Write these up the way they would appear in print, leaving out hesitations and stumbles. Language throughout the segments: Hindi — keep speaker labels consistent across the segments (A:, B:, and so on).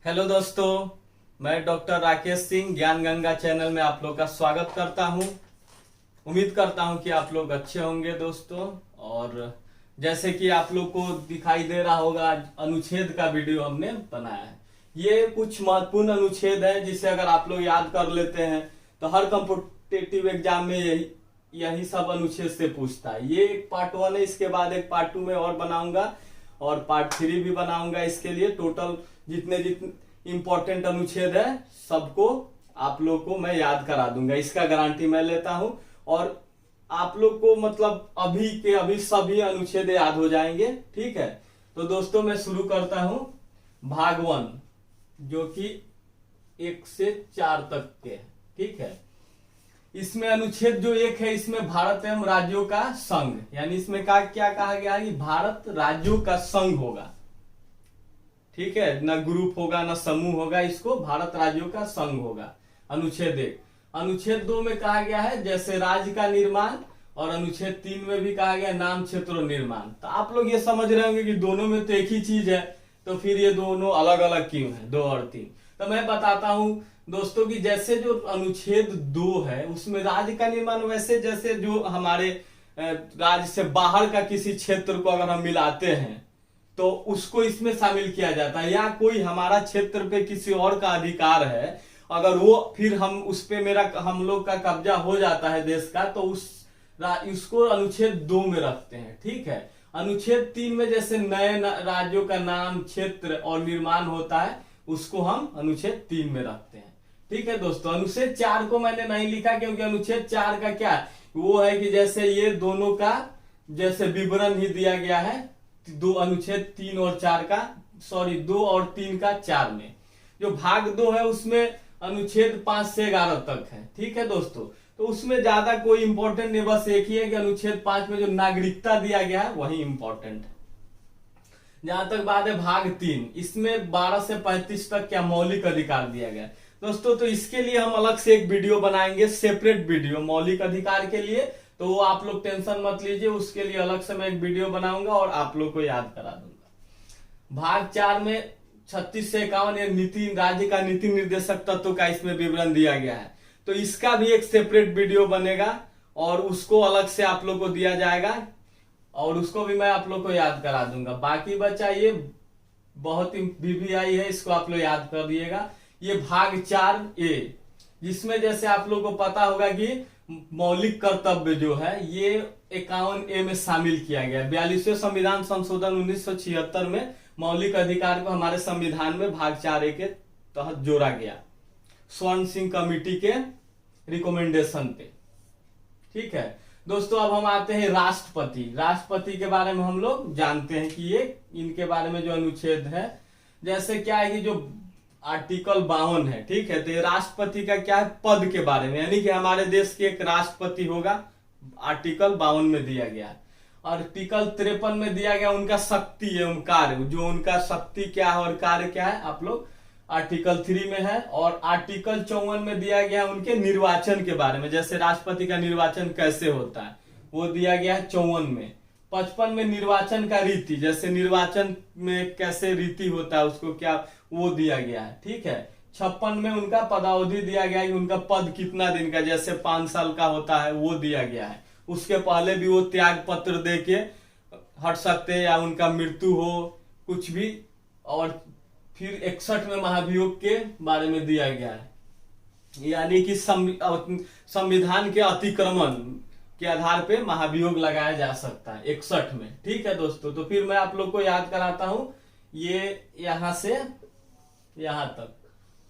A: हेलो दोस्तों, मैं डॉक्टर राकेश सिंह ज्ञान गंगा चैनल में आप लोग का स्वागत करता हूं। उम्मीद करता हूं कि आप लोग अच्छे होंगे दोस्तों। और जैसे कि आप लोग को दिखाई दे रहा होगा, अनुच्छेद का वीडियो हमने बनाया है। ये कुछ महत्वपूर्ण अनुच्छेद है जिसे अगर आप लोग याद कर लेते हैं तो हर कॉम्पिटिटिव एग्जाम में यही सब अनुच्छेद से पूछता है। ये एक पार्ट 1 है, इसके बाद एक पार्ट 2 में और बनाऊंगा और पार्ट 3 भी बनाऊंगा। इसके लिए टोटल जितने इंपॉर्टेंट अनुच्छेद है सबको आप लोग को मैं याद करा दूंगा, इसका गारंटी मैं लेता हूं। और आप लोग को मतलब अभी के अभी सभी अनुच्छेद याद हो जाएंगे, ठीक है। तो दोस्तों मैं शुरू करता हूं भाग 1, जो कि 1 से 4 तक के है, ठीक है। इसमें अनुच्छेद जो 1 है, इसमें भारत एवं राज्यों का संघ, यानी इसमें क्या कहा गया है कि भारत राज्यों का संघ होगा, ठीक है। न ग्रुप होगा न समूह होगा, इसको भारत राज्यों का संघ होगा। अनुच्छेद 1। अनुच्छेद 2 में कहा गया है जैसे राज्य का निर्माण, और अनुच्छेद 3 में भी कहा गया नाम क्षेत्र निर्माण। तो आप लोग ये समझ रहे होंगे कि दोनों में तो एक ही चीज है, तो फिर ये दोनों अलग अलग क्यों है, 2 और 3। तो मैं बताता हूं दोस्तों कि जैसे जो अनुच्छेद 2 है उसमें राज्य का निर्माण, वैसे जैसे जो हमारे राज्य से बाहर का किसी क्षेत्र को अगर हम मिलाते हैं तो उसको इसमें शामिल किया जाता है। या कोई हमारा क्षेत्र पे किसी और का अधिकार है, अगर वो फिर हम लोग का कब्जा हो जाता है देश का, तो उसको अनुच्छेद 2 में रखते हैं, ठीक है। अनुच्छेद 3 में जैसे नए राज्यों का नाम क्षेत्र और निर्माण होता है, उसको हम अनुच्छेद 3 में रखते हैं, ठीक है दोस्तों। अनुच्छेद 4 को मैंने नहीं लिखा क्योंकि अनुच्छेद 4 का क्या वो है कि जैसे ये दोनों का जैसे विवरण ही दिया गया है, दो अनुच्छेद 3 और 4 का, 2 और 3 का 4 में। जो भाग 2 है उसमें अनुच्छेद 5 से 11 तक है, ठीक है दोस्तों। तो उसमें ज्यादा कोई इंपॉर्टेंट नहीं, बस एक ही है कि अनुच्छेद 5 में जो नागरिकता दिया गया है वही इंपॉर्टेंट है। जहां तक बात है भाग 3, इसमें 12 से 35 तक क्या मौलिक अधिकार दिया गया है दोस्तों। तो इसके लिए हम अलग से एक वीडियो बनाएंगे, सेपरेट वीडियो मौलिक अधिकार के लिए। तो वो आप लोग टेंशन मत लीजिए, उसके लिए अलग से मैं एक वीडियो बनाऊंगा और आप लोग को याद करा दूंगा। भाग 4 में 36 से 51 नीति राज्य का नीति निर्देशक तत्व का इसमें विवरण दिया गया है। तो इसका भी एक सेपरेट वीडियो बनेगा और उसको अलग से आप लोग को दिया जाएगा और उसको भी मैं आप लोग को याद करा दूंगा। बाकी बचा ये बहुत ही वीवीआई है, इसको आप लोग याद कर दिएगा। ये भाग 4A, जिसमें जैसे आप लोग को पता होगा कि मौलिक कर्तव्य जो है ये 51A में शामिल किया गया। 42वें संविधान संशोधन 1976 में मौलिक अधिकार को हमारे संविधान में भाग 4A के तहत जोड़ा गया, स्वर्ण सिंह कमेटी के रिकमेंडेशन पे, ठीक है दोस्तों। अब हम आते हैं राष्ट्रपति। राष्ट्रपति के बारे में हम लोग जानते हैं कि ये इनके बारे में जो अनुच्छेद है, जैसे क्या है कि जो आर्टिकल 52 है, ठीक है। तो ये राष्ट्रपति का क्या है, पद के बारे में, यानी कि हमारे देश के एक राष्ट्रपति होगा, आर्टिकल 52 में दिया गया है। आर्टिकल 53 में दिया गया उनका शक्ति एवं कार्य, जो उनका शक्ति क्या है और कार्य क्या है आप लोग आर्टिकल 3 में है। और आर्टिकल 54 में दिया गया उनके निर्वाचन के बारे में, जैसे राष्ट्रपति का निर्वाचन कैसे होता है वो दिया गया है 54 में। 55 में निर्वाचन का रीति, जैसे निर्वाचन में कैसे रीति होता है उसको क्या वो दिया गया है, ठीक है। 56 में उनका पदावधि दिया गया है, उनका पद कितना दिन का, जैसे 5 साल का होता है वो दिया गया है। उसके पहले भी वो त्याग पत्र दे के हट सकते हैं या उनका मृत्यु हो कुछ भी। और फिर 61 में महाभियोग के बारे में दिया गया है, यानी कि संविधान के अतिक्रमण के आधार पे महाभियोग लगाया जा सकता है 61 में, ठीक है दोस्तों। तो फिर मैं आप लोग को याद कराता हूं ये यहां से यहां तक,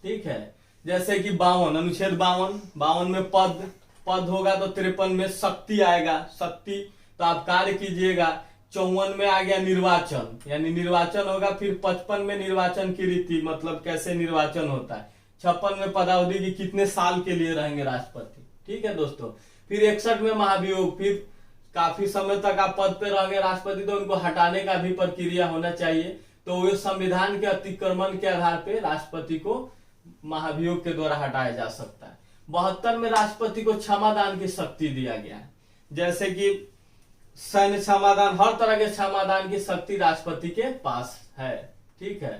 A: ठीक है। जैसे कि 52 अनुच्छेद 52 में पद होगा, तो 53 में शक्ति आएगा, शक्ति तो आप कार्य कीजिएगा। 54 में आ गया निर्वाचन, यानी निर्वाचन होगा। फिर 55 में निर्वाचन की रीति, मतलब कैसे निर्वाचन होता है। 56 में पदावधि की कितने साल के लिए रहेंगे राष्ट्रपति, ठीक है दोस्तों। फिर 61 में महाभियोग, फिर काफी समय तक आप पद पे रहेंगे राष्ट्रपति, तो उनको हटाने का भी प्रक्रिया होना चाहिए। तो वो संविधान के अतिक्रमण के आधार पे राष्ट्रपति को महाभियोग के द्वारा हटाया जा सकता है। 72 में राष्ट्रपति को क्षमादान की शक्ति दिया गया है, जैसे कि सैन्य क्षमादान, हर तरह के क्षमादान की शक्ति राष्ट्रपति के पास है, ठीक है।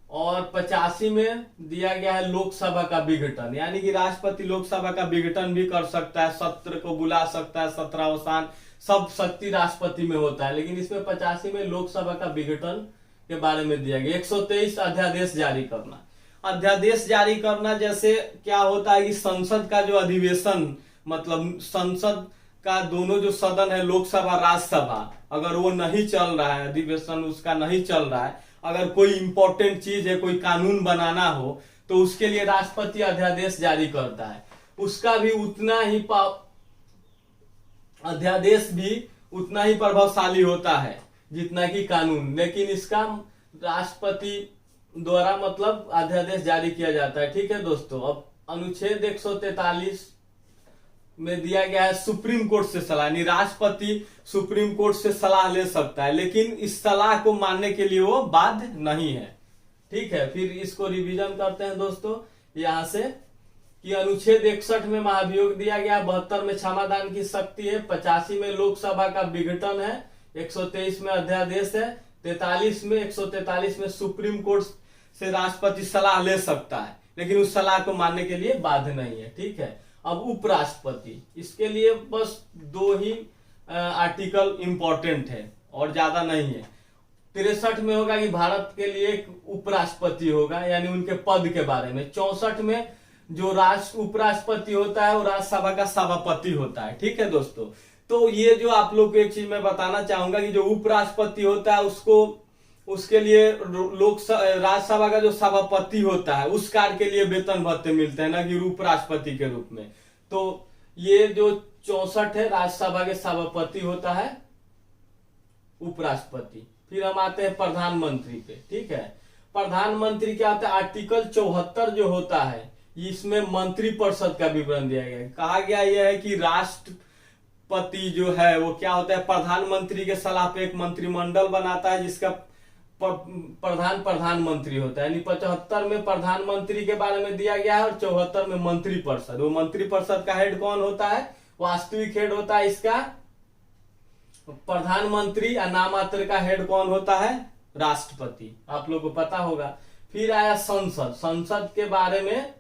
A: और 85 में दिया गया है लोकसभा का विघटन, यानी कि राष्ट्रपति लोकसभा का विघटन भी कर सकता है, सत्र को बुला सकता है, सत्रावसान सब शक्ति राष्ट्रपति में होता है। लेकिन इसमें 85 में लोकसभा का विघटन के बारे में दिया गया। 123 अध्यादेश जारी करना। अध्यादेश जारी करना जैसे क्या होता है कि संसद का जो अधिवेशन, मतलब संसद का दोनों जो सदन है, लोकसभा राज्यसभा, अगर वो नहीं चल रहा है, अधिवेशन उसका नहीं चल रहा है, अगर कोई इंपॉर्टेंट चीज है, कोई कानून बनाना हो, तो उसके लिए राष्ट्रपति अध्यादेश जारी करता है। उसका भी उतना ही अध्यादेश भी उतना ही प्रभावशाली होता है जितना कि कानून, लेकिन इसका राष्ट्रपति द्वारा मतलब अध्यादेश जारी किया जाता है। ठीक है दोस्तों। अब अनुच्छेद 143 में दिया गया है सुप्रीम कोर्ट से सलाह, यानी राष्ट्रपति सुप्रीम कोर्ट से सलाह ले सकता है, लेकिन इस सलाह को मानने के लिए वो बाध्य नहीं है। ठीक है, फिर इसको रिवीजन करते हैं दोस्तों यहां से कि अनुच्छेद 61 में महाभियोग दिया गया, 72 में क्षमादान की शक्ति है, 85 में लोकसभा का विघटन है, 123 में अध्यादेश है, 143 में सुप्रीम कोर्ट से राष्ट्रपति सलाह ले सकता है, लेकिन उस सलाह को मानने के लिए बाध्य नहीं है। ठीक है। अब उपराष्ट्रपति, इसके लिए बस 2 ही आर्टिकल इंपॉर्टेंट है और ज्यादा नहीं है। 63 में होगा कि भारत के लिए एक उपराष्ट्रपति होगा, यानी उनके पद के बारे में। 64 में जो उपराष्ट्रपति होता है वो राज्यसभा का सभापति होता है। ठीक है दोस्तों। तो ये जो आप लोग को एक चीज मैं बताना चाहूंगा कि जो उपराष्ट्रपति होता है उसके लिए राज्यसभा का जो सभापति होता है उस कार्य के लिए वेतन भत्ते मिलते हैं, ना कि उपराष्ट्रपति के रूप में। तो ये जो 64 है, राज्यसभा के सभापति होता है उपराष्ट्रपति। फिर हम आते हैं प्रधानमंत्री पे। ठीक है। प्रधानमंत्री क्या होता है, आर्टिकल 74 जो होता है इसमें मंत्रिपरिषद का विवरण दिया गया है। कहा गया यह है कि राष्ट्रपति जो है वो क्या होता है, प्रधानमंत्री के सलाह पे एक मंत्रिमंडल बनाता है जिसका प्रधानमंत्री होता है। यानी 75 में प्रधानमंत्री के बारे में दिया गया है और 74 में मंत्रिपरिषद। वो मंत्रिपरिषद का हेड कौन होता है, वास्तविक हेड होता है इसका प्रधानमंत्री, और नामात्र का हेड कौन होता है, राष्ट्रपति। आप लोगों को पता होगा। फिर आया संसद। संसद के बारे में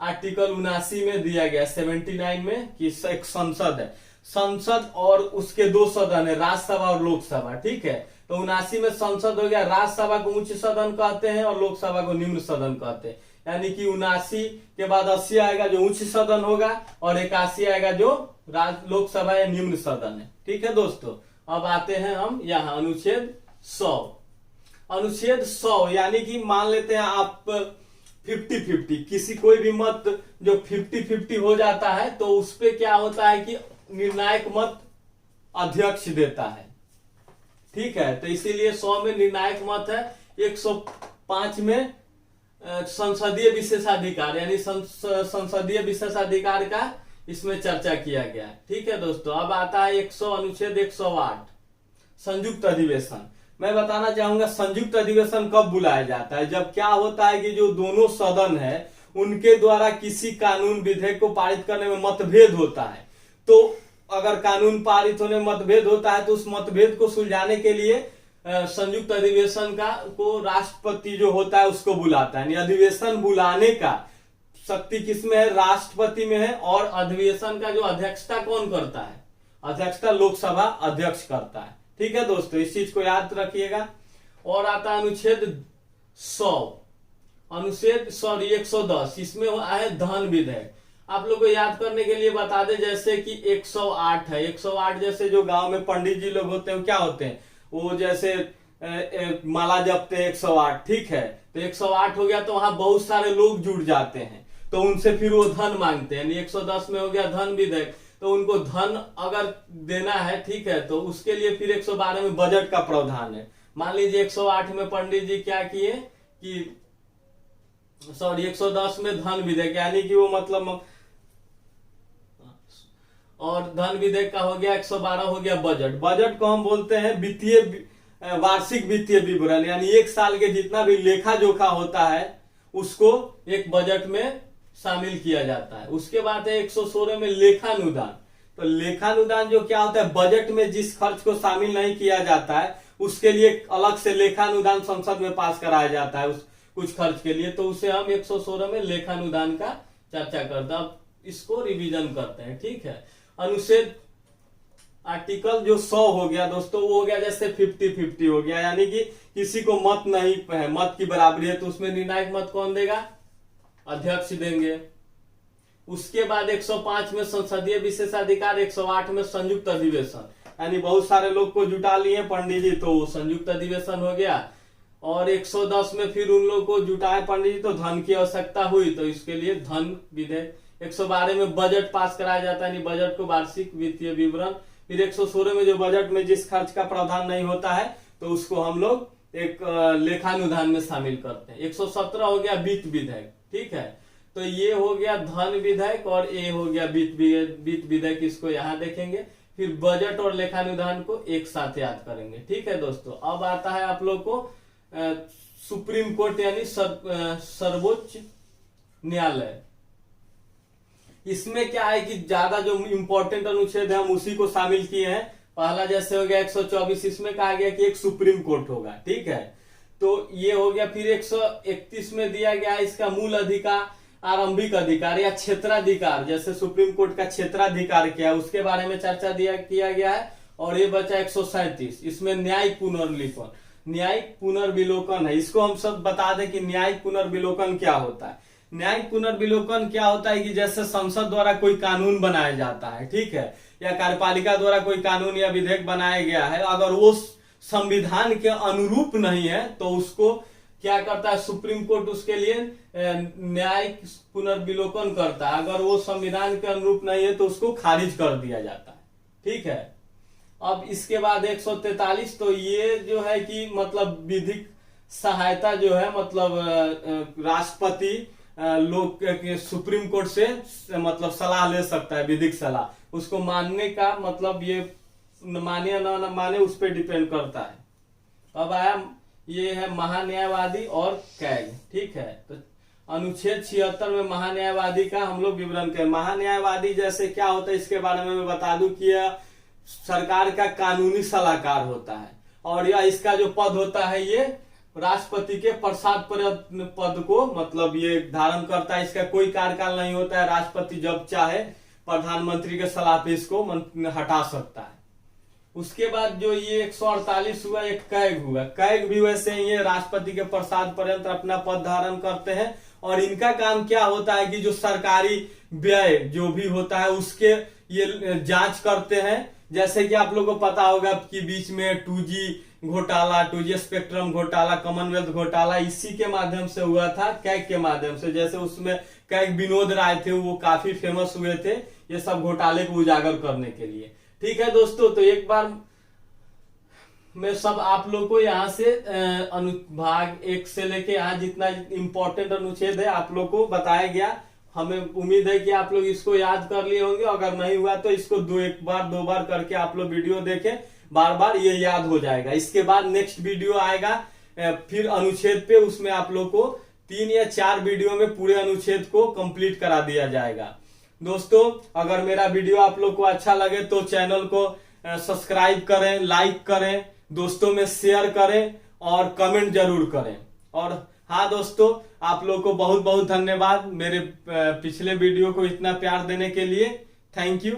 A: आर्टिकल 79 में दिया गया, 79 में कि एक संसद है। संसद और उसके 2 सदन है, राज्यसभा और लोकसभा। ठीक है। तो 79 में संसद हो गया। राज्यसभा को उच्च सदन कहते हैं और लोकसभा को निम्न सदन कहते हैं। यानी कि 79 के बाद 80 आएगा जो उच्च सदन होगा, और 81 आएगा जो लोकसभा या निम्न सदन है। ठीक है दोस्तों। अब आते हैं हम यहाँ अनुच्छेद 100। अनुच्छेद 100 यानी कि मान लेते हैं आप 50-50, किसी कोई भी मत जो 50-50 हो जाता है तो उस पे क्या होता है कि निर्णायक मत अध्यक्ष देता है। ठीक है। तो इसीलिए 100 में निर्णायक मत है, 105 में संसदीय विशेषाधिकार, यानी संसदीय विशेषाधिकार का इसमें चर्चा किया गया है। ठीक है दोस्तों। अब आता है अनुच्छेद 108 संयुक्त अधिवेशन। मैं बताना चाहूंगा संयुक्त अधिवेशन कब बुलाया जाता है, जब क्या होता है कि जो दोनों सदन है उनके द्वारा किसी कानून विधेयक को पारित करने में मतभेद होता है। तो अगर कानून पारित होने में मतभेद होता है तो उस मतभेद को सुलझाने के लिए संयुक्त अधिवेशन को राष्ट्रपति जो होता है उसको बुलाता है। अधिवेशन बुलाने का शक्ति किसमें है, राष्ट्रपति में है। और अधिवेशन का जो अध्यक्षता कौन करता है, अध्यक्षता लोकसभा अध्यक्ष करता है। ठीक है दोस्तों, इस चीज को याद रखिएगा। और आता है अनुच्छेद 110, इसमें है धन विधेयक। आप लोग को याद करने के लिए बता दें, जैसे कि 108 है, 108 जैसे जो गांव में पंडित जी लोग होते हैं क्या होते हैं, वो जैसे माला जपते हैं 108। ठीक है। तो 108 हो गया तो वहां बहुत सारे लोग जुड़ जाते हैं, तो उनसे फिर वो धन मांगते हैं। 110 में हो गया धन विधेयक, तो उनको धन अगर देना है, ठीक है, तो उसके लिए फिर 112 में बजट का प्रावधान है। मान लीजिए 108 में पंडित जी क्या किए कि 110 में धन विधेयक, यानी कि वो मतलब, और धन विधेयक का हो गया 112 हो गया बजट। बजट को हम बोलते हैं वित्तीय वार्षिक वित्तीय विवरण, यानी एक साल के जितना भी लेखा जोखा होता है उसको एक बजट में शामिल किया जाता है। उसके बाद है 116 में लेखानुदान। तो लेखानुदान जो क्या होता है, बजट में जिस खर्च को शामिल नहीं किया जाता है उसके लिए अलग से लेखानुदान संसद में पास कराया जाता है। कुछ खर्च के लिए, तो उसे हम 116 में लेखानुदान का चर्चा करते हैं। अब इसको रिवीजन करते हैं, ठीक है। अनुच्छेद आर्टिकल जो 100 हो गया दोस्तों, वो हो गया जैसे 50-50 हो गया, यानी कि किसी को मत नहीं है, मत की बराबरी है, तो उसमें निर्णायक मत कौन देगा? अध्यक्ष देंगे। उसके बाद 105 में संसदीय विशेषाधिकार, 108 में संयुक्त अधिवेशन, यानी बहुत सारे लोग को जुटा लिए पंडित जी, तो संयुक्त अधिवेशन हो गया। और 110 में फिर उन लोग को जुटाए पंडित जी, तो धन की आवश्यकता हुई, तो इसके लिए धन विधेयक। 112 में बजट पास कराया जाता है, यानी बजट को वार्षिक वित्तीय विवरण। फिर 116 में जो बजट में जिस खर्च का प्रावधान नहीं होता है, तो उसको हम लोग एक लेखानुदान में शामिल करते हैं। 117 हो गया वित्त विधेयक, ठीक है। तो ये हो गया धन विधेयक और ये हो गया वित्त विधेयक, इसको यहाँ देखेंगे। फिर बजट और लेखानुदान को एक साथ याद करेंगे, ठीक है दोस्तों। अब आता है आप लोग को सुप्रीम कोर्ट यानी सर्वोच्च न्यायालय। इसमें क्या है कि ज्यादा जो इम्पोर्टेंट अनुच्छेद है हम उसी को शामिल किए हैं। पहला जैसे हो गया 124, इसमें कहा गया कि एक सुप्रीम कोर्ट होगा, ठीक है। तो ये हो गया। फिर 131 में दिया गया इसका मूल अधिकार, आरंभिक अधिकार या क्षेत्राधिकार, जैसे सुप्रीम कोर्ट का क्षेत्राधिकार क्या है उसके बारे में चर्चा किया गया है। और ये बचा 137, इसमें न्यायिक पुनर्लिखन, न्यायिक पुनर्विलोकन है। इसको हम सब बता दें कि न्यायिक पुनर्विलोकन क्या होता है। न्यायिक पुनर्विलोकन क्या होता है कि जैसे संसद द्वारा कोई कानून बनाया जाता है, ठीक है, या कार्यपालिका द्वारा कोई कानून या विधेयक बनाया गया है, अगर वो संविधान के अनुरूप नहीं है तो उसको क्या करता है सुप्रीम कोर्ट, उसके लिए न्यायिक पुनर्विलोकन करता है। अगर वो संविधान के अनुरूप नहीं है तो उसको खारिज कर दिया जाता है, ठीक है। अब इसके बाद 143, तो ये जो है कि मतलब विधिक सहायता जो है, मतलब राष्ट्रपति लोग सुप्रीम कोर्ट से मतलब सलाह ले सकता है, विधिक सलाह। उसको मानने का मतलब ये माने या ना माने उस पर डिपेंड करता है। अब आया ये है महान्यायवादी और कैग, ठीक है। तो अनुच्छेद 76 में महान्यायवादी का हम लोग विवरण करें। महान्यायवादी जैसे क्या होता है इसके बारे में मैं बता दूं कि यह सरकार का कानूनी सलाहकार होता है, और यह इसका जो पद होता है ये राष्ट्रपति के प्रसाद पद को मतलब ये धारण करता है। इसका कोई कार्यकाल नहीं होता है, राष्ट्रपति जब चाहे प्रधानमंत्री के सलाह पे इसको हटा सकता है। उसके बाद जो ये 148 हुआ, एक कैग हुआ। कैग भी वैसे ही है, राष्ट्रपति के प्रसाद पर्यंत अपना पद धारण करते हैं। और इनका काम क्या होता है कि जो सरकारी व्यय जो भी होता है उसके ये जांच करते हैं। जैसे कि आप लोगों को पता होगा कि बीच में 2G घोटाला, 2G स्पेक्ट्रम घोटाला, कॉमनवेल्थ घोटाला इसी के माध्यम से हुआ था, कैग के माध्यम से। जैसे उसमें कैग विनोद राय थे, वो काफी फेमस हुए थे ये सब घोटाले को उजागर करने के लिए, ठीक है दोस्तों। तो एक बार मैं सब आप लोग को यहाँ से अनुभाग 1 से लेके यहाँ जितना इम्पोर्टेंट अनुच्छेद है आप लोग को बताया गया। हमें उम्मीद है कि आप लोग इसको याद कर लिए होंगे। अगर नहीं हुआ तो इसको एक बार 2 बार करके आप लोग वीडियो देखें, बार बार ये याद हो जाएगा। इसके बाद नेक्स्ट वीडियो आएगा फिर अनुच्छेद पे, उसमें आप लोग को 3 या 4 वीडियो में पूरे अनुच्छेद को कंप्लीट करा दिया जाएगा। दोस्तों अगर मेरा वीडियो आप लोग को अच्छा लगे तो चैनल को सब्सक्राइब करें, लाइक करें, दोस्तों में शेयर करें और कमेंट जरूर करें। और हाँ दोस्तों, आप लोग को बहुत बहुत धन्यवाद मेरे पिछले वीडियो को इतना प्यार देने के लिए। Thank you.